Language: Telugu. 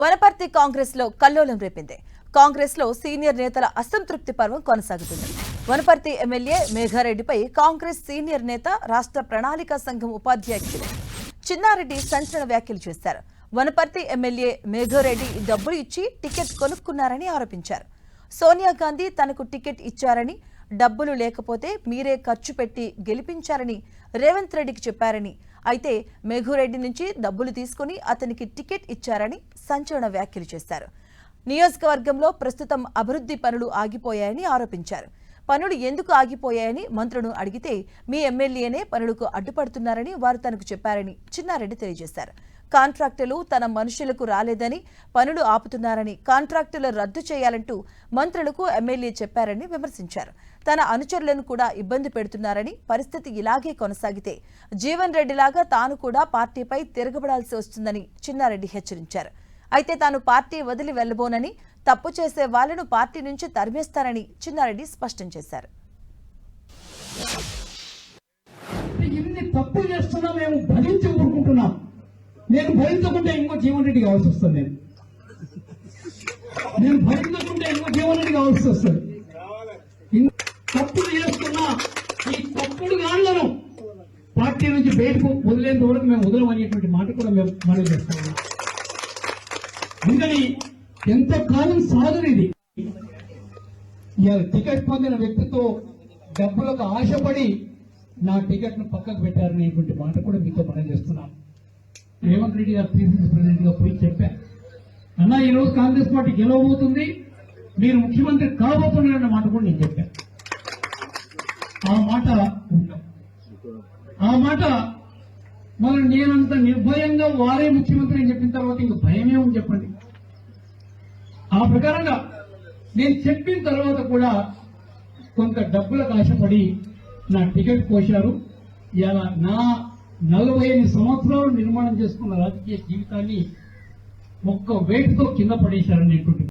వనపర్తి కాంగ్రెస్ లో కల్లోలం రేపింది. కాంగ్రెస్ లో సీనియర్ నేతల అసంతృప్తి పర్వం కొనసాగుతుంది. వనపర్తి ఎమ్మెల్యే మేఘారెడ్డిపై కాంగ్రెస్ సీనియర్ నేత రాష్ట్ర ప్రణాళిక సంఘం ఉపాధ్యక్షుడు చిన్నారెడ్డి సంచలన వ్యాఖ్యలు చేశారు. వనపర్తి ఎమ్మెల్యే మేఘారెడ్డి డబ్బులు ఇచ్చి టికెట్ కొనుక్కున్నారని ఆరోపించారు. సోనియా గాంధీ తనకు టికెట్ ఇచ్చారని, డబ్బులు లేకపోతే మీరే ఖర్చు పెట్టి గెలిపించారని రేవంత్ రెడ్డికి చెప్పారని, అయితే మేఘారెడ్డి నుంచి డబ్బులు తీసుకుని అతనికి టికెట్ ఇచ్చారని సంచలన వ్యాఖ్యలు చేశారు. నియోజకవర్గంలో ప్రస్తుతం అభివృద్ధి పనులు ఆగిపోయాయని ఆరోపించారు. పనులు ఎందుకు ఆగిపోయాయని మంత్రులను అడిగితే మీ ఎమ్మెల్యేనే పనులకు అడ్డుపడుతున్నారని వారు తనకు చెప్పారని చిన్నారెడ్డి తెలియజేశారు. కాంట్రాక్టులు తన మనుషులకు రాలేదని పనులు ఆపుతున్నారని, కాంట్రాక్టులు రద్దు చేయాలంటూ మంత్రులకు ఎమ్మెల్యే చెప్పారని విమర్శించారు. తన అనుచరులను కూడా ఇబ్బంది పెడుతున్నారని, పరిస్థితి ఇలాగే కొనసాగితే జీవన్ రెడ్డిలాగా తాను కూడా పార్టీపై తిరగబడాల్సి వస్తుందని చిన్నారెడ్డి హెచ్చరించారు. అయితే తాను పార్టీ వదిలి వెళ్లబోనని, తప్పు చేసే వాళ్లను పార్టీ నుంచి తరిమేస్తారని చిన్నారెడ్డి స్పష్టం చేశారు. తప్పు చేస్తున్నా మేము భరించి ఊరుకుంటున్నాం. నేను భరించకుంటే ఇంకో జీవన్ రెడ్డి కావాల్సి వస్తుంది. నేను భరించకుంటే ఇంకో జీవన్ రెడ్డి కావాల్సి వస్తుంది. తప్పులు చేస్తున్నా ఈ తప్పుడు గాళ్లను పార్టీ నుంచి బయటకు వదిలేంత వరకు మేము వదలమనేటువంటి మాట కూడా మేము మనవి చేస్తున్నాం. అందుకని ఎంతకాలం సాధన ఇది. ఇవాళ టికెట్ పొందిన వ్యక్తితో డబ్బులకు ఆశపడి నా టికెట్ ను పక్కకు పెట్టారనేటువంటి మాట కూడా మీతో మనం చేస్తున్నాను. రేవంత్ రెడ్డి గారు పిసిసి ప్రెసిడెంట్ గా పోయి చెప్పారు, అన్న ఈ రోజు కాంగ్రెస్ పార్టీ గెలవబోతుంది, మీరు ముఖ్యమంత్రి కాబోతున్నారన్న మాట కూడా నేను చెప్పాను. ఆ మాట మరి నేనంత నిర్భయంగా వారే ముఖ్యమంత్రి అని చెప్పిన తర్వాత ఇంక భయమే ఉంది చెప్పండి. ఆ ప్రకారంగా నేను చెప్పిన తర్వాత కూడా కొంత డబ్బులకు ఆశపడి నా టికెట్ కోశారు. ఇలా నా 45 సంవత్సరాలు నిర్మాణం చేసుకున్న రాజకీయ జీవితాన్ని ఒక్క వేటుతో కింద పడేశారనేటువంటి